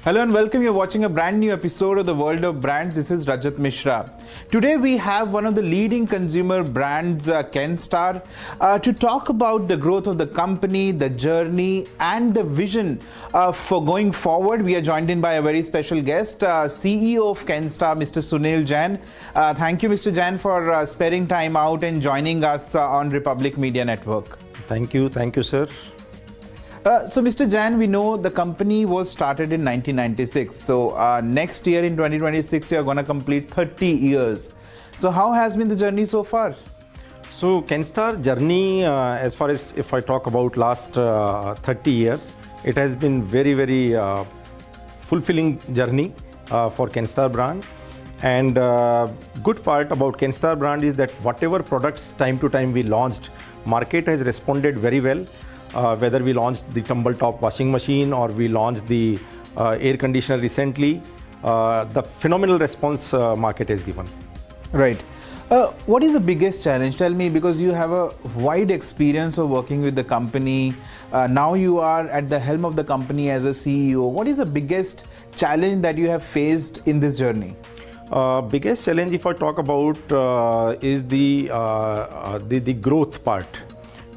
Hello and welcome. You're watching a brand new episode of the World of Brands. This is Rajat Mishra. Today we have one of the leading consumer brands, Kenstar, to talk about the growth of the company, the journey and the vision for going forward. We are joined in by a very special guest, CEO of Kenstar, Mr. Sunil Jain. Thank you, Mr. Jain, for sparing time out and joining us on Republic Media Network. Thank you, sir. So, Mr. Jain, we know the company was started in 1996. So, next year in 2026, you are going to complete 30 years. So, how has been the journey so far? So, Kenstar Journey, as far as if I talk about last 30 years, it has been very fulfilling journey for Kenstar brand. And good part about Kenstar brand is that whatever products time to time we launched, market has responded very well. Whether we launched the tumble top washing machine or we launched the air conditioner recently, the phenomenal response market has given. Right. What is the biggest challenge? Tell me, because you have a wide experience of working with the company. Now you are at the helm of the company as a CEO. What is the biggest challenge that you have faced in this journey? Biggest challenge, if I talk about, is the growth part.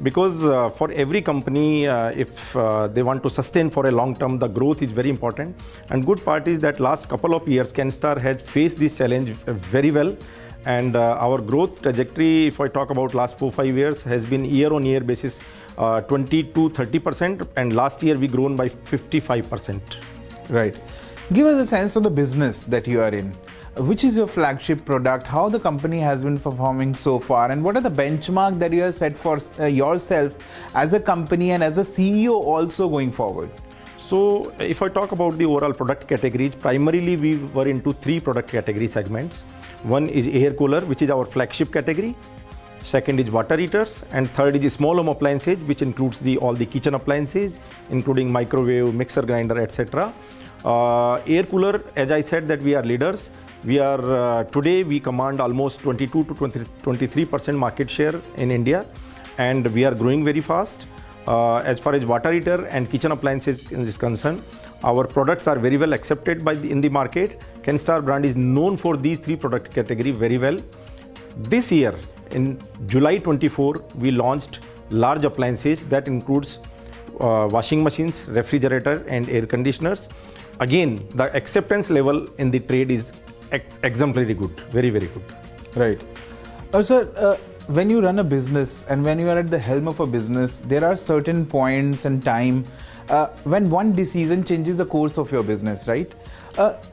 Because for every company, if they want to sustain for a long term, the growth is very important. And good part is that last couple of years, Kenstar has faced this challenge very well. And our growth trajectory, if I talk about last 4-5 years, has been year-on-year basis 20 to 30%. And last year we grown by 55%. Right. Give us a sense of the business that you are in. Which is your flagship product, how the company has been performing so far, and what are the benchmarks that you have set for yourself as a company and as a CEO also going forward? So if I talk about the overall product categories, primarily we were into 3 product category segments. One is air cooler, which is our flagship category. Second is water heaters, and third is small home appliances, which includes all the kitchen appliances, including microwave, mixer grinder, etc. Air cooler, as I said, that we are leaders. We are today we command almost 22 to 23% market share in India, and we are growing very fast. As far as water heater and kitchen appliances is concerned, our products are very well accepted in the market. Kenstar brand is known for these 3 product category very well. This year, in July 24, we launched large appliances that includes washing machines, refrigerator, and air conditioners. Again, the acceptance level in the trade is exemplary good, very good. Right. Sir, when you run a business and when you are at the helm of a business, there are certain points and time when one decision changes the course of your business, right?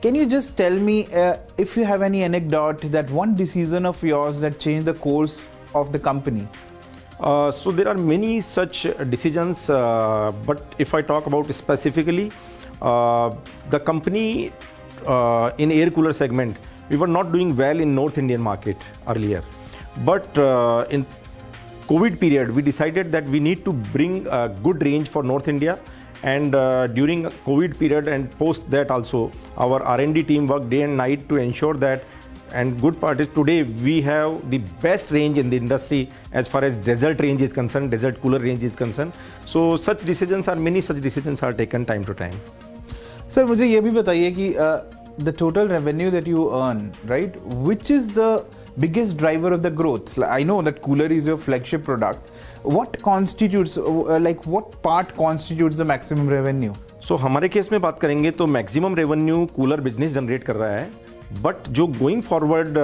Can you just tell me if you have any anecdote that one decision of yours that changed the course of the company? So there are many such decisions, but if I talk about specifically, the company in air cooler segment, we were not doing well in North Indian market earlier. But in COVID period, we decided that we need to bring a good range for North India. And during COVID period and post that also, our R&D team worked day and night to ensure that. And good part is today we have the best range in the industry as far as desert range is concerned, desert cooler range is concerned. So many such decisions are taken time to time. Sir, मुझे ये भी बताइए कि the total revenue that you earn, right? Which is the biggest driver of the growth? I know that cooler is your flagship product. What constitutes, what part constitutes the maximum revenue? So हमारे case में बात करेंगे तो maximum revenue cooler business generate कर रहा है. But जो going forward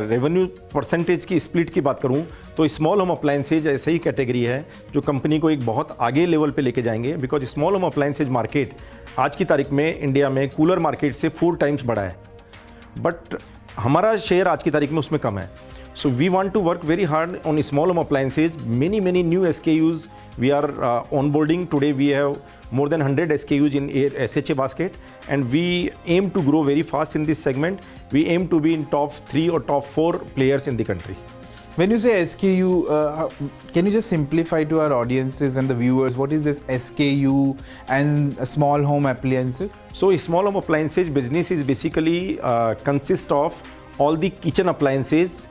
revenue percentage की स्प्लिट की बात करूं तो स्मॉल होम अप्लायंसेज ऐसे ही कैटेगरी है जो कंपनी को एक बहुत आगे लेवल पे लेके जाएंगे. Because small home appliances market आज की तारीख में इंडिया में कूलर मार्केट से 4 टाइम्स बड़ा है, बट हमारा शेयर आज की तारीख में उसमें कम है. So we want to work very hard on small home appliances. Many new SKUs we are onboarding. Today we have more than 100 SKUs in SHA basket, and we aim to grow very fast in this segment. We aim to be in top 3 or top 4 players in the country. When you say SKU, can you just simplify to our audiences and the viewers what is this SKU and small home appliances? So small home appliances business is basically consists of all the kitchen appliances,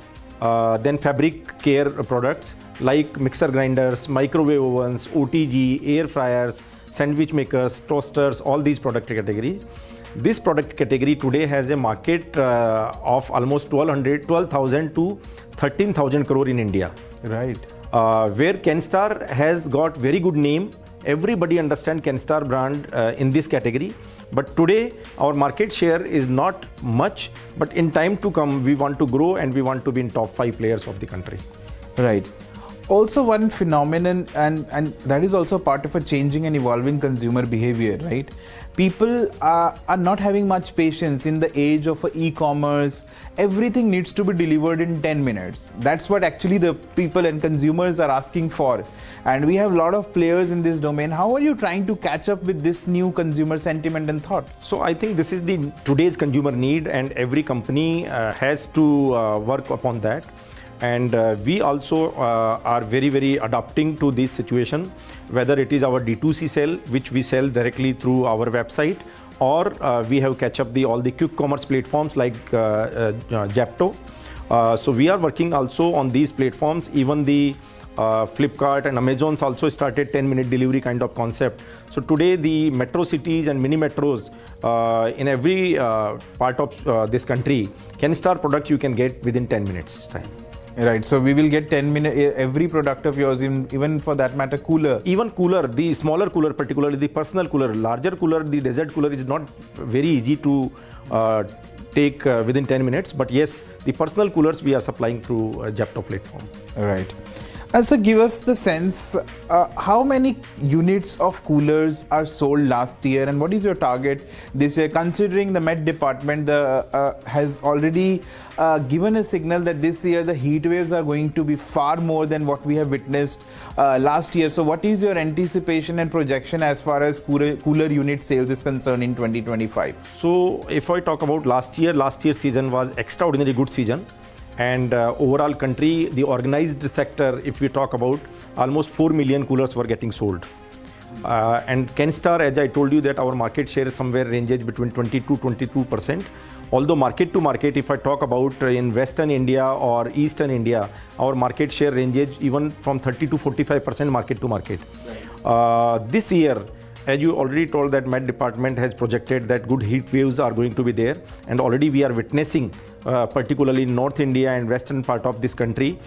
then fabric care products like mixer grinders, microwave ovens, OTG, air fryers, sandwich makers, toasters, all these product categories. This product category today has a market of almost 12,000 to 13,000 crore in India. Right. Where Kenstar has got very good name. Everybody understand Kenstar brand in this category. But today our market share is not much. But in time to come, we want to grow and we want to be in top 5 players of the country. Right. Also one phenomenon, and that is also part of a changing and evolving consumer behavior, right? People are not having much patience in the age of e-commerce. Everything needs to be delivered in 10 minutes. That's what actually the people and consumers are asking for. And we have a lot of players in this domain. How are you trying to catch up with this new consumer sentiment and thought? So I think this is the today's consumer need, and every company has to work upon that. And we also are very adapting to this situation, whether it is our D2C sale, which we sell directly through our website, or we have catch up all the quick commerce platforms like Japto. So we are working also on these platforms. Even the Flipkart and Amazon's also started 10-minute delivery kind of concept. So today the metro cities and mini metros in every part of this country, Kenstar product you can get within 10 minutes time. Right, so we will get 10 minutes, every product of yours, even for that matter, cooler. Even cooler, the smaller cooler, particularly the personal cooler, larger cooler, the desert cooler is not very easy to take within 10 minutes. But yes, the personal coolers we are supplying through Japto platform. Right. So give us the sense, how many units of coolers are sold last year and what is your target this year, considering the Met Department has already given a signal that this year the heat waves are going to be far more than what we have witnessed last year. So what is your anticipation and projection as far as cooler unit sales is concerned in 2025? So if I talk about last year's season was extraordinarily good season. And overall country, the organized sector, if we talk about, almost 4 million coolers were getting sold. And Kenstar, as I told you, that our market share somewhere ranges between 20 to 22%. Although market to market, if I talk about in Western India or Eastern India, our market share ranges even from 30 to 45% market to market. Right. This year, as you already told, that Met Department has projected that good heat waves are going to be there, and already we are witnessing, particularly in North India and western part of this country,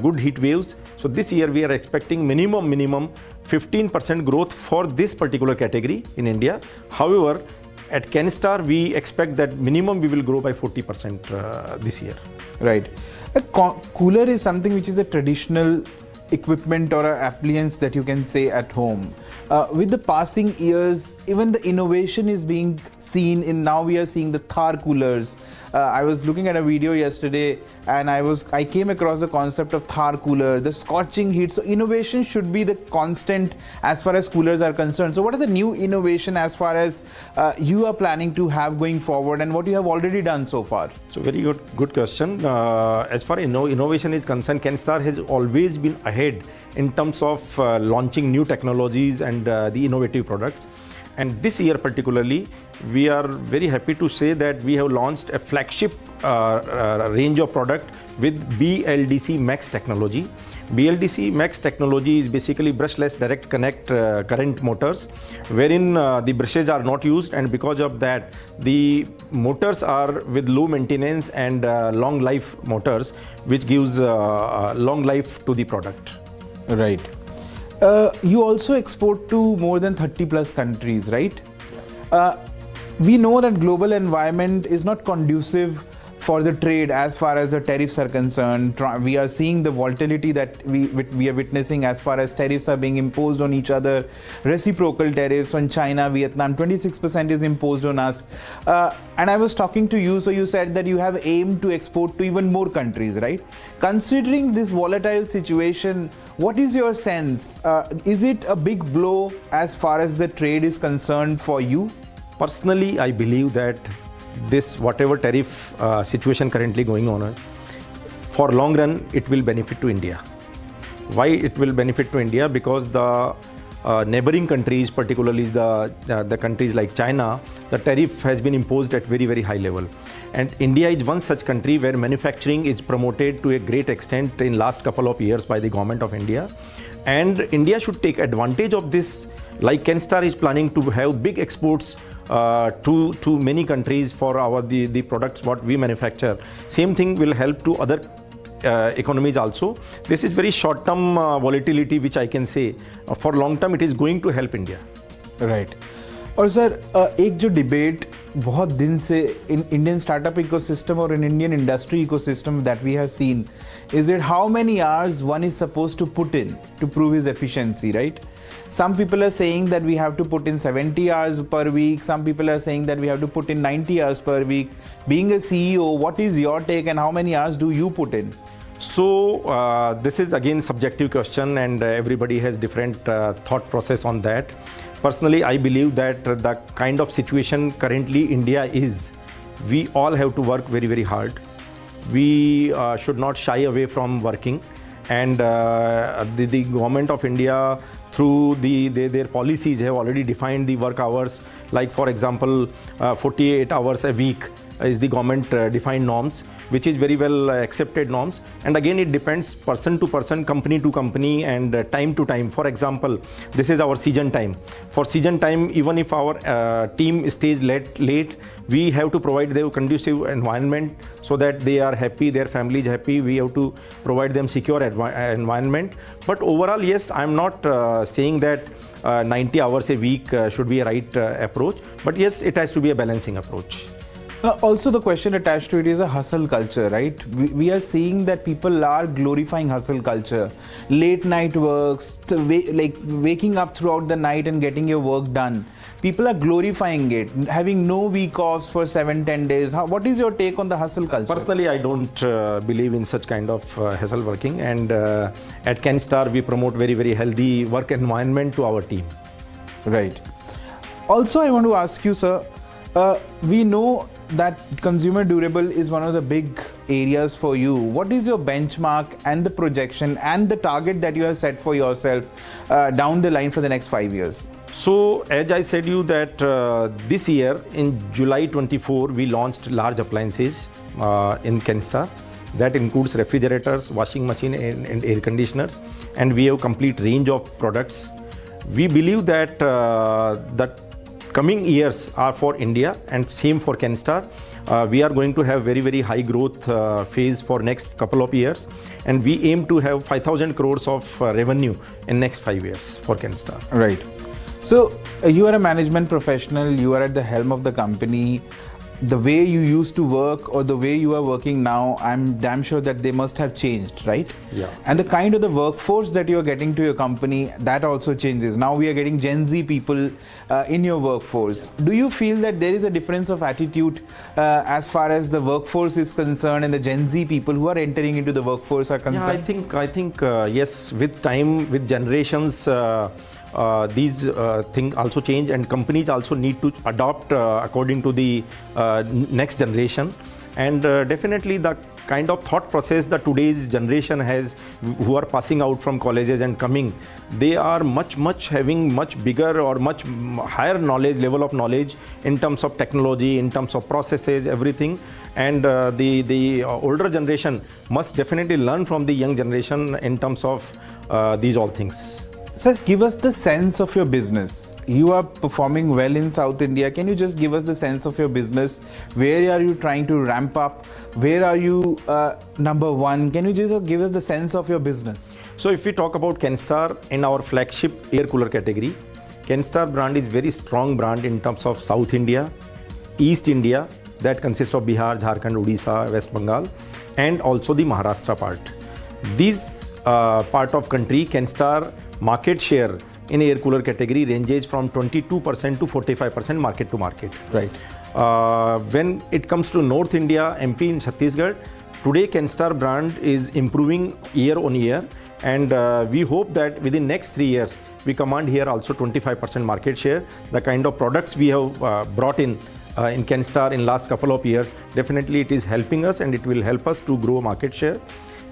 good heat waves. So this year we are expecting minimum 15% growth for this particular category in India. However, at Kenstar we expect that minimum we will grow by 40% this year. Right. A cooler is something which is a traditional equipment or an appliance that you can say at home. With the passing years, even the innovation is being seen in, now we are seeing the Thar coolers. I was looking at a video yesterday and I came across the concept of Thar cooler, the scorching heat. So innovation should be the constant as far as coolers are concerned. So what are the new innovation as far as you are planning to have going forward and what you have already done so far? So very good question. As far as innovation is concerned, Kenstar has always been ahead in terms of launching new technologies and the innovative products. And this year particularly, we are very happy to say that we have launched a flagship range of product with BLDC Max technology. BLDC Max technology is basically brushless direct connect current motors, wherein the brushes are not used, and because of that, the motors are with low maintenance and long life motors, which gives long life to the product. Right. You also export to more than 30 plus countries, right? We know that global environment is not conducive for the trade as far as the tariffs are concerned. We are seeing the volatility that we are witnessing as far as tariffs are being imposed on each other. Reciprocal tariffs on China, Vietnam, 26% is imposed on us. And I was talking to you, so you said that you have aimed to export to even more countries, right? Considering this volatile situation, what is your sense? Is it a big blow as far as the trade is concerned for you? Personally, I believe that this whatever tariff situation currently going on, for long run it will benefit to India. Why it will benefit to India? Because the neighboring countries, particularly the countries like China, the tariff has been imposed at very high level, and India is one such country where manufacturing is promoted to a great extent in last couple of years by the government of India, and India should take advantage of this Like Kenstar is planning to have big exports to many countries for the products what we manufacture. Same thing will help to other economies also. This is very short-term volatility, which I can say. For long term, it is going to help India. Right. और sir एक जो debate बहुत दिन से in Indian startup ecosystem और in Indian industry ecosystem that we have seen is it how many hours one is suppose to put in to prove his efficiency, right? Some people are saying that we have to put in 70 hours per week. Some people are saying that we have to put in 90 hours per week. Being a CEO, what is your take and how many hours do you put in? So this is again subjective question, and everybody has different thought process on that. Personally, I believe that the kind of situation currently India is, we all have to work very, very hard. We should not shy away from working, and the government of India through their policies have already defined the work hours. Like for example, 48 hours a week is the government defined norms, which is very well accepted norms. And again, it depends person to person, company to company, and time to time. For example, this is our season time. For season time, even if our team stays late, we have to provide them conducive environment so that they are happy, their family is happy. We have to provide them secure environment. But overall, yes, I'm not saying that 90 hours a week should be a right approach. But yes, it has to be a balancing approach. Also, the question attached to it is a hustle culture, right? We are seeing that people are glorifying hustle culture. Late night works, like waking up throughout the night and getting your work done. People are glorifying it, having no week offs for 7-10 days. What is your take on the hustle culture? Personally, I don't believe in such kind of hustle working. And at Kenstar, we promote very, very healthy work environment to our team. Right. Also, I want to ask you, sir, we know that consumer durable is one of the big areas for you. What is your benchmark and the projection and the target that you have set for yourself down the line for the next 5 years? So as I said you that this year in July 24, we launched large appliances in Kenstar. That includes refrigerators, washing machine and air conditioners, and we have complete range of products. We believe that that coming years are for India and same for Kenstar. We are going to have very, very high growth phase for next couple of years, and we aim to have 5,000 crores of revenue in next 5 years for Kenstar. Right. So you are a management professional, you are at the helm of the company. The way you used to work or the way you are working now, I'm damn sure that they must have changed, right? Yeah. And the kind of the workforce that you're getting to your company, that also changes. Now we are getting Gen Z people in your workforce. Do you feel that there is a difference of attitude as far as the workforce is concerned and the Gen Z people who are entering into the workforce are concerned? Yeah, I think yes, with time, with generations, these things also change, and companies also need to adopt according to the next generation. And definitely the kind of thought process that today's generation has, who are passing out from colleges and coming, they are much having much bigger or much higher knowledge, level of knowledge in terms of technology, in terms of processes, everything. And the older generation must definitely learn from the young generation in terms of these all things. Sir, give us the sense of your business. You are performing well in South India. Can you just give us the sense of your business? Where are you trying to ramp up? Where are you number one? Can you just give us the sense of your business? So if we talk about Kenstar in our flagship air cooler category, Kenstar brand is very strong brand in terms of South India, East India, that consists of Bihar, Jharkhand, Odisha, West Bengal, and also the Maharashtra part. This part of country, Kenstar market share in air cooler category ranges from 22% to 45% market to market. Right. When it comes to North India, MP and Chhattisgarh, today Kenstar brand is improving year on year, and we hope that within next 3 years we command here also 25% market share. The kind of products we have brought in Kenstar in last couple of years, definitely it is helping us and it will help us to grow market share.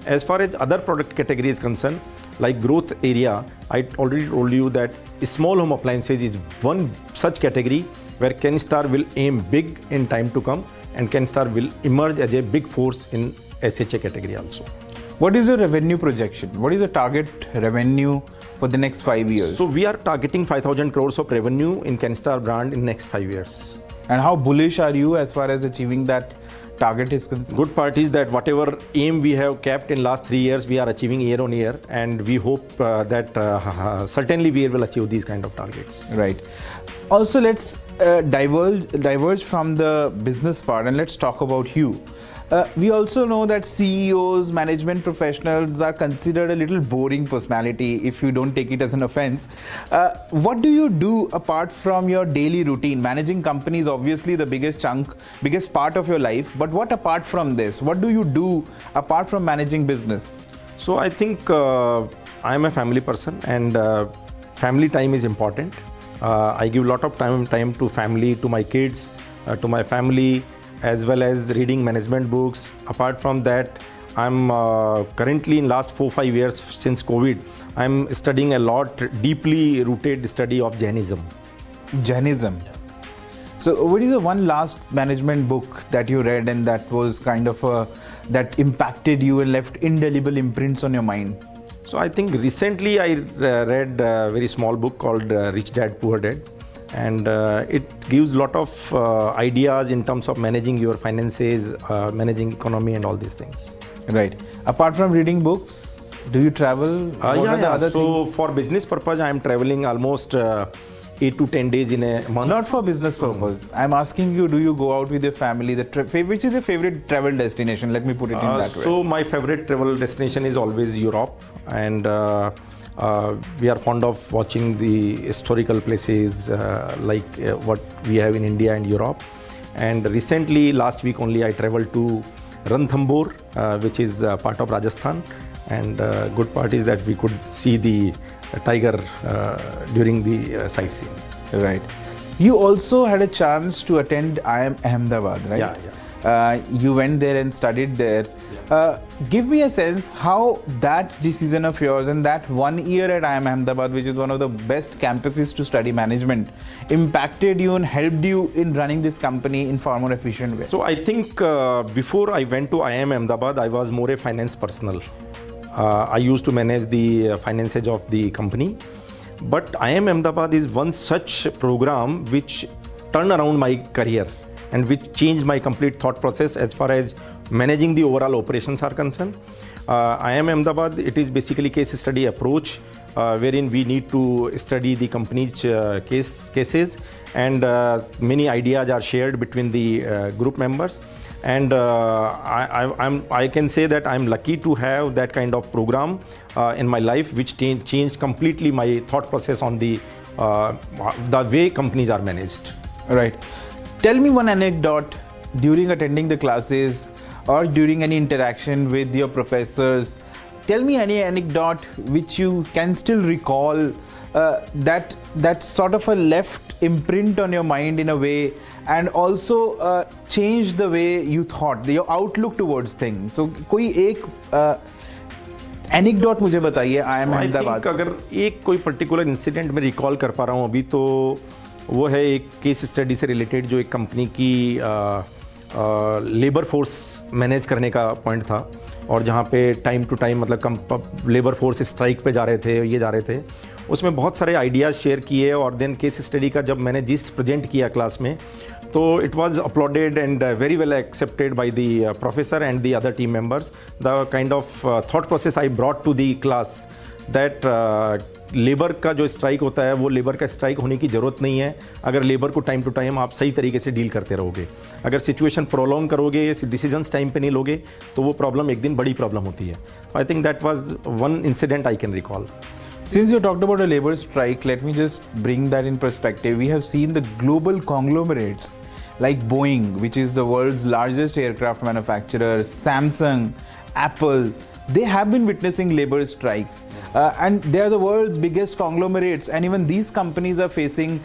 As far as other product category is concerned, like growth area, I already told you that small home appliances is one such category where Kenstar will aim big in time to come, and Kenstar will emerge as a big force in SHA category also. What is your revenue projection? What is the target revenue for the next 5 years? So we are targeting 5,000 crores of revenue in Kenstar brand in next 5 years. And how bullish are you as far as achieving that target is concerned? Good part is that whatever aim we have kept in last 3 years, we are achieving year on year, and we hope that certainly we will achieve these kind of targets. Right. Also, let's diverge from the business part and let's talk about you. We also know that CEOs, management professionals are considered a little boring personality, if you don't take it as an offense. What do you do apart from your daily routine? Managing companies, obviously the biggest part of your life, but what apart from this? What do you do apart from managing business? So I think I am a family person, and family time is important. I give a lot of time to family, to my kids, to my family, as well as reading management books. Apart from that, I'm currently in last 4-5 years since COVID, I'm studying a lot, deeply rooted study of Jainism. Jainism. So what is the one last management book that you read and that was kind of that impacted you and left indelible imprints on your mind? So I think recently I read a very small book called Rich Dad Poor Dad, and it gives a lot of ideas in terms of managing your finances, managing economy and all these things. Right. Apart from reading books, do you travel? What are the other so things? for business purpose, I am traveling almost 8 to 10 days in a month. Not for business purpose. I'm asking you, do you go out with your family? Which is your favorite travel destination? Let me put it in that way. So my favorite travel destination is always Europe, and we are fond of watching the historical places like what we have in India and Europe. And recently, last week only, I traveled to Ranthambore, which is part of Rajasthan. And good part is that we could see the tiger during the sightseeing. Right. You also had a chance to attend IIM Ahmedabad, right? Yeah. You went there and studied there. Give me a sense how that decision of yours and that 1 year at IIM Ahmedabad, which is one of the best campuses to study management, impacted you and helped you in running this company in far more efficient way. So I think before I went to IIM Ahmedabad, I was more a finance personnel. I used to manage the finances of the company. But IIM Ahmedabad is one such program which turned around my career and which changed my complete thought process as far as managing the overall operations are concerned. IIM Ahmedabad, it is basically case study approach wherein we need to study the company's cases, and many ideas are shared between the group members. And I can say that I'm lucky to have that kind of program in my life, which changed completely my thought process on the way companies are managed. Right. Tell me one anecdote during attending the classes or during any interaction with your professors. Tell me any anecdote which you can still recall that sort of a left imprint on your mind in a way, and also changed the way you thought, your outlook towards things. So कोई एक anecdote मुझे बताइए IIM Ahmedabad. अगर एक कोई particular incident मैं recall कर पा रहा हूँ अभी, तो वो है एक केस स्टडी से रिलेटेड जो एक कंपनी की लेबर फोर्स मैनेज करने का पॉइंट था, और जहाँ पे टाइम टू टाइम मतलब लेबर फोर्स स्ट्राइक पे जा रहे थे, उसमें बहुत सारे आइडियाज़ शेयर किए। और देन केस स्टडी का जब मैंने जिस प्रेजेंट किया क्लास में, तो it was uploaded and very well accepted by the professor and the other team members. The kind of thought process I brought to the class that labour का जो strike होता है, वो लेबर का strike होने की ज़रूरत नहीं है अगर लेबर को टाइम टू टाइम आप सही तरीके से डील करते रहोगे। अगर सिचुएशन प्रोलॉन्ग करोगे, डिसीजंस टाइम पे नहीं लोगे, तो वो प्रॉब्लम एक दिन बड़ी प्रॉब्लम होती है। I think that was one incident I can recall. Since you talked about a labor strike, let me just bring that in perspective. We have seen the global conglomerates like Boeing, which is the world's largest aircraft manufacturer, Samsung, Apple. They have been witnessing labor strikes, and they are the world's biggest conglomerates, and even these companies are facing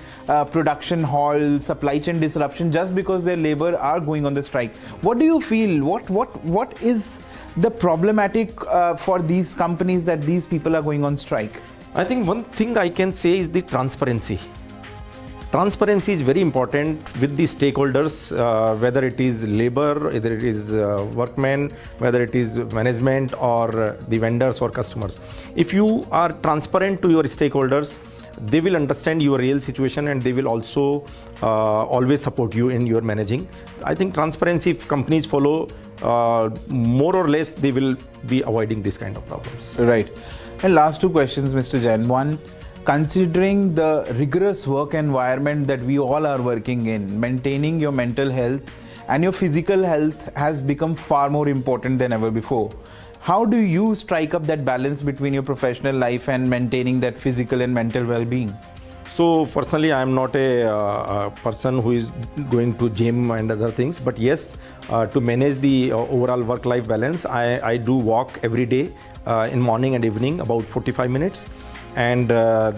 production halts, supply chain disruption just because their labor are going on the strike. What do you feel? What is the problematic for these companies that these people are going on strike? I think one thing I can say is the transparency. Transparency is very important with the stakeholders, whether it is labor, whether it is workmen, whether it is management or the vendors or customers. If you are transparent to your stakeholders, they will understand your real situation and they will also always support you in your managing. I think transparency, if companies follow, more or less they will be avoiding this kind of problems. Right. And last two questions, Mr. Jain. One, considering the rigorous work environment that we all are working in, maintaining your mental health and your physical health has become far more important than ever before. How do you strike up that balance between your professional life and maintaining that physical and mental well-being? So personally, I am not a person who is going to gym and other things, but yes, to manage the overall work-life balance, I do walk every day in morning and evening, about 45 minutes. And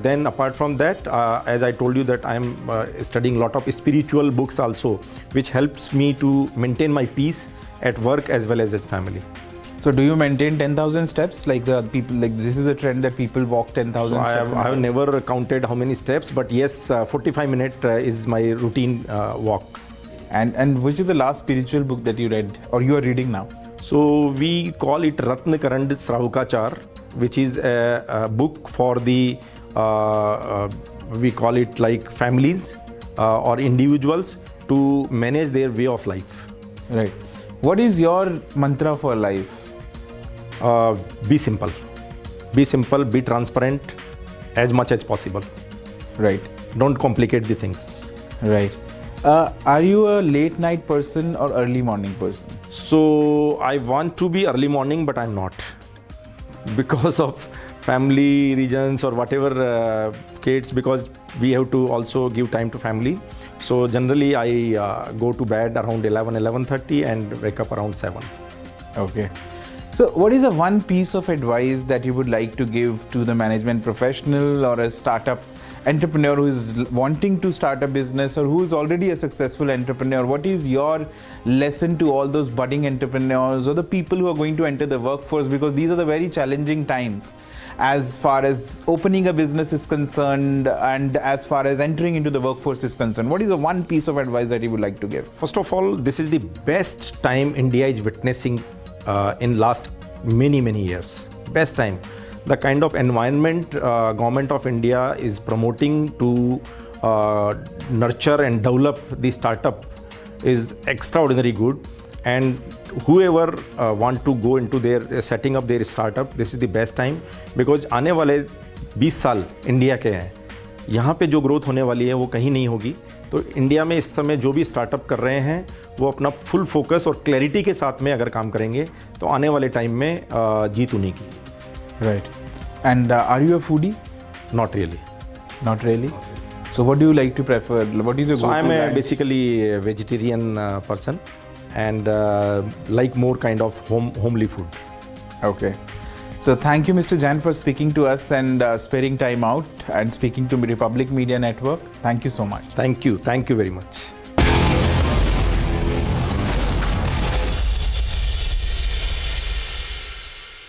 then apart from that, as I told you that I am studying a lot of spiritual books also, which helps me to maintain my peace at work as well as at family. So do you maintain 10,000 steps? Like the people, like this is a trend that people walk 10,000 so steps? I have never counted how many steps, but yes, 45 minutes is my routine walk. And which is the last spiritual book that you read or you are reading now? So we call it Ratna Karand Sraukachar, which is a book for the, we call it like families or individuals to manage their way of life. Right. What is your mantra for life? Be simple. Be simple, be transparent as much as possible. Right. Don't complicate the things. Right. Are you a late night person or early morning person? So I want to be early morning, but I'm not. Because of family reasons or whatever, kids, because we have to also give time to family. So generally I go to bed around 11:30 and wake up around 7. Okay. So what is the one piece of advice that you would like to give to the management professional or a startup entrepreneur who is wanting to start a business or who is already a successful entrepreneur? What is your lesson to all those budding entrepreneurs or the people who are going to enter the workforce? Because these are the very challenging times as far as opening a business is concerned and as far as entering into the workforce is concerned. What is the one piece of advice that you would like to give? First of all, this is the best time India is witnessing in last many years. Best time. The kind of environment government of India is promoting to nurture and develop the startup is extraordinarily good. And whoever want to go into their setting up their startup, this is the best time, because आने वाले 20 साल India के हैं, यहाँ पे जो growth होने वाली है वो कहीं नहीं होगी. तो इंडिया में इस समय जो भी स्टार्टअप कर रहे हैं वो अपना फुल फोकस और क्लैरिटी के साथ में अगर काम करेंगे तो आने वाले टाइम में जीत उन्हीं की. Right. And are you a foodie? Not really. Not really? So what do you like to prefer? What is your go-to? So I am basically a vegetarian person and like more kind of homely food. Okay. So thank you, Mr. Jain, for speaking to us and sparing time out and speaking to Republic Media Network. Thank you so much. Thank you. Thank you very much.